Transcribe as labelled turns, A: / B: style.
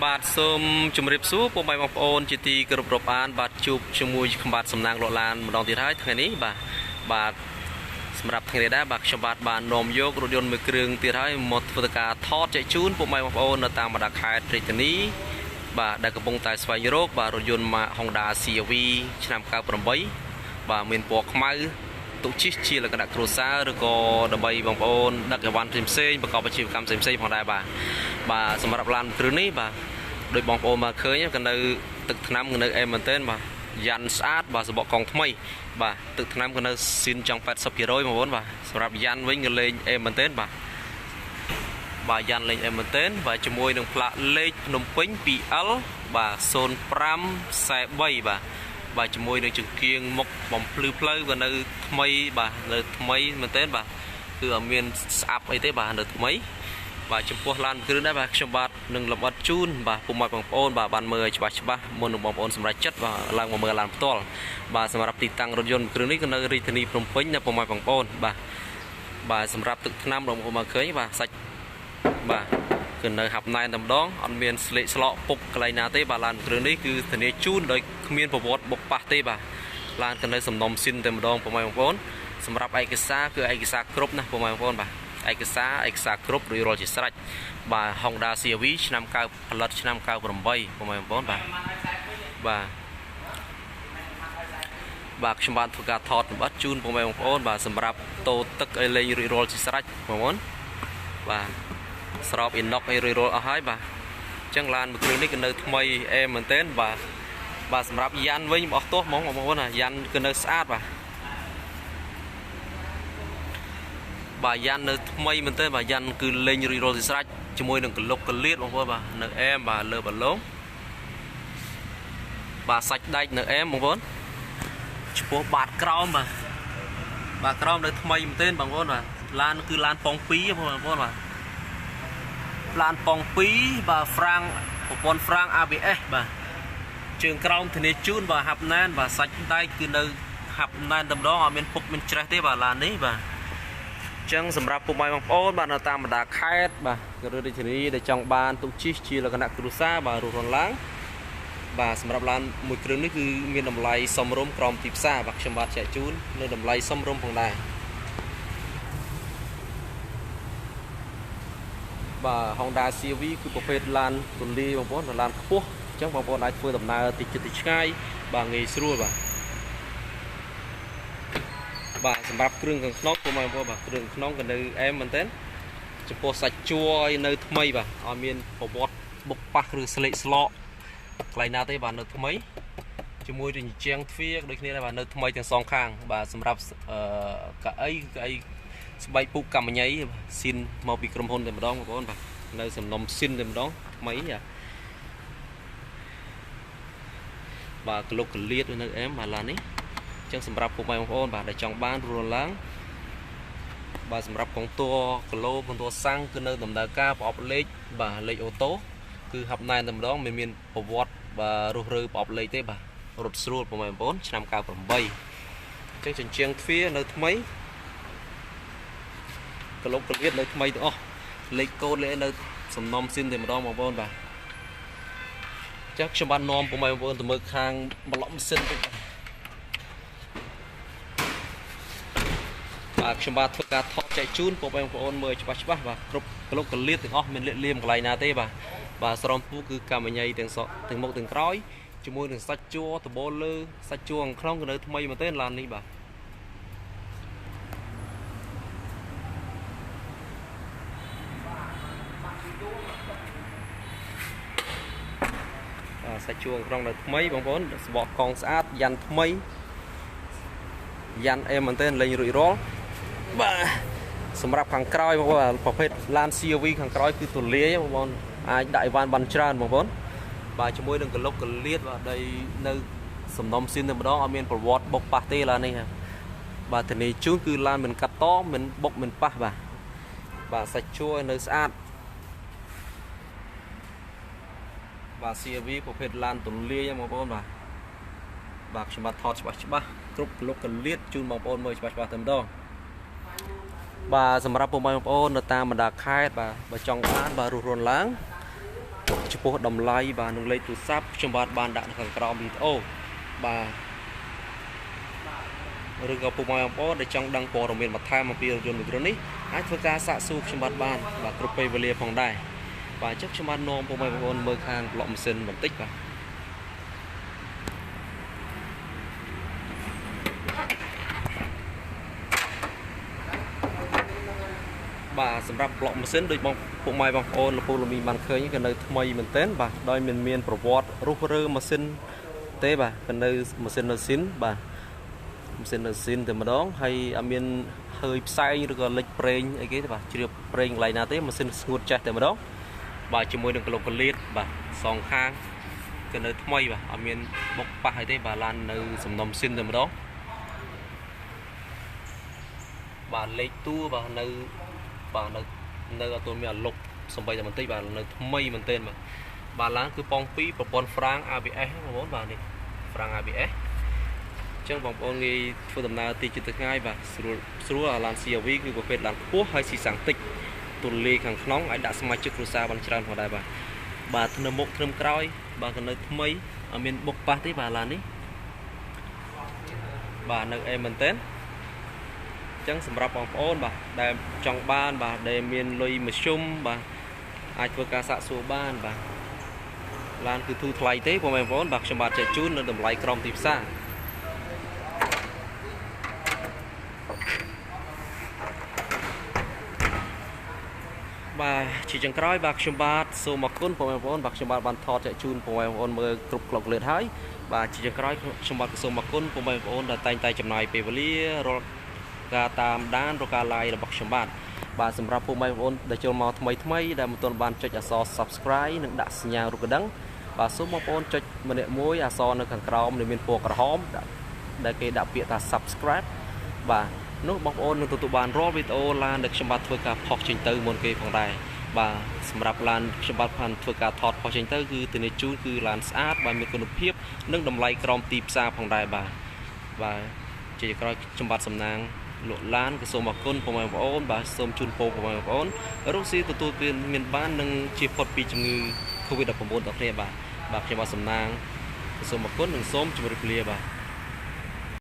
A: បាទសូមជម្រាបសួរពុកម៉ែបងប្អូនជាទីគោរពរាប់អានបាទជួបជាមួយខ្ញុំបាទសំណាងលោកឡានម្ដងទៀតហើយថ្ងៃនេះបាទសម្រាប់ថ្ងៃនេះដែរបាទខ្ញុំបាទបាននាំយករថយន្តមួយគ្រឿងទៀតហើយមកធ្វើការថតចែកជូនពុកម៉ែបងប្អូននៅតាមបណ្ដាខេត្តរាជធានីបាទដែលកំពុងតែស្វែងរកបាទរថយន្ត Honda CR-V ឆ្នាំ98បាទមានពណ៌ខ្មៅទុកជិះជាលក្ខណៈគ្រួសារឬក៏ដើម្បីបងប្អូនដឹកអីវ៉ាន់ផ្សេងៗប្រកបអាជីវកម្មផ្សេងៗផងដែរបាទសម្រាប់ឡានគ្រឿងនេះបាទដោយបងប្អូនមកឃើញក៏នៅទឹកថ្នាំក៏នៅអែមមែនទែនបាទយ៉ាន់ស្អាតបាទសបកកង់ថ្មីបាទទឹកថ្នាំក៏នៅស៊ីនចង់ 80% បងប្អូនបាទសម្រាប់យ៉ាន់វិញក៏លេងអែមមែនទែនបាទយ៉ាន់លេងអែមមែនទែនបាទជាមួយនឹងផ្លាកលេខភ្នំពេញ 2L បាទ0543បាទជាមួយនឹងចង្គៀងមុខបំភ្លឺផ្លូវក៏នៅថ្មីបាទនៅថ្មីមែនទែនបាទគឺអត់មានស្អាប់អីទេបាទនៅថ្មីបាទចំពោះឡានគ្រឿងដែរបាទខ្ញុំបាទនឹងលម្អិតជូនបាទពុកម៉ែបងប្អូនបាទបានមើលច្បាស់មុននឹងបងប្អូនសម្រេចចិត្តបាទឡើងមកមើលឡានផ្ទាល់បាទសម្រាប់ទីតាំងរថយន្តគ្រឿងនេះក៏នៅរាជធានីភ្នំពេញណាពុកម៉ែបងប្អូនបាទសម្រាប់ទឹកថ្នាំបងប្អូនមកឃើញបាទសាច់បាទគឺនៅហាប់ណែនតែម្ដងអត់មានស្លេកស្លកពុកកន្លែងណាទេបាទឡានគ្រឿងនេះគឺធានាជូនដោយគ្មានប្រវត្តិបុកប៉ះទេបាទឡានក៏នៅសំណុំស៊ីនតែម្ដងពុកម៉ែបងប្អូនសម្រាប់ឯកសារគឺឯកសារគ្រប់ណាពុកម៉ែបងប្អូនបាទឯកសារគ្រប់រួចរាល់ជាស្រេចបាទ Honda CR-V ឆ្នាំ9ផលិតឆ្នាំ98ពុកម៉ែបងប្អូនបាទខ្ញុំបានធ្វើការថតសម្បត្តិជូនពុកម៉ែបងប្អូនបាទសម្រាប់តូទឹកឲ្យលេងរួចរាល់ជាស្រេចបងប្អូនបាទស្រោបអ៊ីណុកឲ្យរួចរាល់អស់ហើយបាទអញ្ចឹងឡានមួយគ្រឿងនេះក៏នៅថ្មីអែមមែនទែនបាទសម្រាប់យ៉ាន់វិញអស់ទោះហ្មងបងប្អូនណាយ៉ាន់គឺនៅស្អាតបាទយ៉ាន់នៅថ្មីមែនទែនបាទយ៉ាន់គឺលេងរីរ៉ូលស្រេចជាមួយនឹងកលុកកលៀតបងប្អូនបាទនៅអែមបាទលើបាឡូងបាទសាច់ដែកនៅអែមបងប្អូនចំពោះបាតក្រោមបាទក្រោមនៅថ្មីមែនទែនបងប្អូនបាទឡានគឺឡានប៉ង2បងប្អូនបាទឡានប៉ង2បាទហ្វ្រាំងប្រព័ន្ធហ្វ្រាំង ABS បាទជើងក្រោមធានាជូនបាទហាប់ណែនបាទសាច់ដែកគឺនៅហាប់ណែនតែម្ដងអត់មានពុកមានច្រេះទេបាទឡាននេះបាទចឹងសម្រាប់ពុកម៉ែបងប្អូនបាទនៅតាមបណ្ដាខេត្តបាទក៏រាជធានីដែលចង់បានទុកជិះជាលក្ខណៈគ្រួសារបាទរស់រានឡើងបាទសម្រាប់ឡានមួយគ្រឿងនេះគឺមានតម្លៃសមរម្យក្រោមទីផ្សារបាទខ្ញុំបាទចែកជូននៅតម្លៃសមរម្យផងដែរបាទ Honda CR-V គឺប្រភេទឡានទូលាយបងប្អូនឡានខ្ពស់អញ្ចឹងបងប្អូនអាចធ្វើដំណើរទីជិតទីឆ្ងាយបាទងាយស្រួលបាទសម្រាប់គ្រឿងខាងក្នុងពុកម៉ែបងប្អូនបាទគ្រឿងក្នុងក៏នៅអែមមែនទែនចំពោះសាច់ជួរឲ្យនៅថ្មីបាទអត់មានប្រវត្តិបុកប៉ះឬស្លេកស្លកកន្លែងណាទេបាទនៅថ្មីជាមួយនឹងជាងទ្វារដូចគ្នាដែរបាទនៅថ្មីទាំងសងខាងបាទសម្រាប់កៅអីស្បែកពុកកម្មញ្ញៃស៊ីនមកពីក្រុមហ៊ុនតែម្ដងបងប្អូនបាទនៅសំណុំស៊ីនតែម្ដងថ្មីបាទក្លុកកលៀតនៅអែមបាទឡាននេះចឹងសម្រាប់ពុកម៉ែបងប្អូនបាទដែលចង់បានរស់ឡើងបាទសម្រាប់កងតួគីឡូកងតួសាំងគឺនៅដំណើរការប្រអប់លេខបាទលេខអូតូគឺហាប់ណែនតែម្ដងមិនមានប្រវត្តិបាទរុះរើប្រអប់លេខទេបាទរត់ស្រួលពុកម៉ែបងប្អូនឆ្នាំ98ចឹងជញ្ជាំងទ្វារនៅថ្មីក្លុកកលៀតនៅថ្មីទាំងអស់លេខកូដលេខនៅសំណុំស៊ីនតែម្ដងបងប្អូនបាទចឹងខ្ញុំបាននាំពុកម៉ែបងប្អូនទៅមើលខាងប្លុកម៉ាស៊ីនតិចបាទខ្ញុំបាទធ្វើការថតចែកជូនពុកបងប្អូនមើលច្បាស់បាទគ្រប់ក្លុកកលៀតទាំងអស់មានលាកលៀមកន្លែងណាទេបាទស្រោមពូគឺកម្មញ្ញៃទាំងមុខទាំងក្រោយជាមួយនឹងសាច់ជួរដបូលលើសាច់ជួរខាងក្នុងក៏នៅថ្មីមែនទេឡាននេះបាទសាច់ជួរក្នុងនៅថ្មីបងប្អូនស្បកកង់ស្អាតយ៉ាន់ថ្មីយ៉ាន់អែមមែនទេលេងរួចរាល់បាទសម្រាប់ខាងក្រោយបងប្អូនប្រភេទឡាន CR-V ខាងក្រោយគឺទូលាយបងប្អូនអាចដាក់អីវ៉ាន់បានច្រើនបងប្អូនបាទជាមួយនឹងកលុកកលៀតបាទដីនៅសំណុំស៊ីនតែម្ដងអត់មានប្រវត្តិបុកប៉ះទេឡាននេះបាទធានាជូនគឺឡានមិនកាត់តមិនបុកមិនប៉ះបាទសាច់ជួរនៅស្អាតបាទ CR-V ប្រភេទឡានទូលាយបងប្អូនបាទខ្ញុំបាទថតច្បាស់គ្រប់កលុកកលៀតជូនបងប្អូនមើលច្បាស់តែម្ដងបាទសម្រាប់ពុកម៉ែបងប្អូននៅតាមបណ្ដាខេត្តបាទបើចង់បានបាទរស់រានឡើង ចំពោះតម្លៃបាទនឹងលេខទូរស័ព្ទខ្ញុំបាទបានដាក់នៅខាងក្រោមវីដេអូបាទឬក៏ពុកម៉ែបងប្អូនដែលចង់ដឹងព័ត៌មានបន្ថែមអំពីរថយន្តមួយគ្រឿងនេះអាចធ្វើការសាកសួរខ្ញុំបាទបានបាទគ្រប់ពេលវេលាផងដែរបាទអញ្ចឹងខ្ញុំបាទនាំពុកម៉ែបងប្អូនមើលខាងប្លុកម៉ាស៊ីនបន្តិចបាទសម្រាប់ប្លុកម៉ាស៊ីនដូចពុកម៉ែបងប្អូនលោកពូលមីបានឃើញក៏នៅថ្មីមែនទែនបាទដោយមានប្រវត្តិរុះរើម៉ាស៊ីនទេបាទក៏នៅម៉ាស៊ីននៅស៊ីនបាទម៉ាស៊ីននៅស៊ីនតែម្ដងហើយអត់មានhơiផ្សែងឬក៏លិចប្រេងអីគេទេបាទជ្រាបប្រេងកន្លែងណាទេម៉ាស៊ីនស្ងួតចេះតែម្ដងបាទជាមួយនឹងក្លុកកលៀតបាទសងខាងក៏នៅថ្មីបាទអត់មានបុកប៉ះអីទេបាទឡាននៅសំណុំស៊ីនតែម្ដងបាទលេខតួបាទនៅបាទនៅអត់ទាន់មានអាលុបសំបីតែបន្តិចបាទនៅថ្មីមែនទែនបាទឡានគឺប៉ង2ប្រព័ន្ធហ្វ្រាំង ABS បងប្អូនបាទនេះហ្វ្រាំង ABS អញ្ចឹងបងប្អូនងាយធ្វើដំណើរទីចិត្តថ្ងៃបាទស្រួលឡាន CRV គឺប្រភេទឡានខ្ពស់ហើយស៊ីសាំងតិចទូលាយខាងក្នុងអាចដាក់សមាជិកគ្រួសារបានច្រើនផងដែរបាទធ្នឹមមុខធ្នឹមក្រោយបាទក៏នៅថ្មីអត់មានបុកប៉ះទេបាទឡាននេះបាទនៅអេមែនទែនអញ្ចឹងសម្រាប់បងប្អូនបាទដែលចង់បានបាទដែលមានលុយមធ្យមបាទអាចធ្វើការសាកសួរបានបាទឡានគឺធូរថ្លៃទេបងប្អូនបាទខ្ញុំបាទចែកជូននៅតម្លៃក្រមទីផ្សារបាទជាចុងក្រោយបាទខ្ញុំបាទសូមអរគុណបងប្អូនបាទខ្ញុំបាទបានថតចែកជូនបងប្អូនមើលគ្រប់ក្លុកលឿនហើយបាទជាចុងក្រោយខ្ញុំបាទសូមអរគុណបងប្អូនដែលតែងតែចំណាយពេលវេលារាល់ការតាមដានរកការ like របស់ខ្ញុំបាទសម្រាប់ពុកម៉ែបងប្អូនដែលចូលមកថ្មីដែលមិនទាន់បានចុចអក្សរ subscribe និងដាក់សញ្ញារូបកណ្ដឹងបាទសូមបងប្អូនចុចម្នាក់មួយអក្សរនៅខាងក្រោមដែលមានពណ៌ក្រហមដែលគេដាក់ពាក្យថា subscribe បាទនោះបងប្អូននឹងទទួលបានរាល់វីដេអូឡានដែលខ្ញុំបាទធ្វើការផុសចេញទៅមុនគេផងដែរបាទសម្រាប់ឡានខ្ញុំបាទបានធ្វើការថតផុសចេញទៅគឺធានាជូនគឺឡានស្អាតបាទមានគុណភាពនិងតម្លៃក្រមទីផ្សារផងដែរបាទជាក្រោយខ្ញុំបាទសំណាងលក់ឡានក៏សូមអរគុណបងប្អូនបាទសូមជូនពរបងប្អូនរកស៊ីទទួលមានបាននិងជៀសផុតពីជំងឺ COVID-19 ដល់គ្នាបាទខ្ញុំបាទសំណាងសូមអរគុណនិងសូមជម្រាបលាបាទ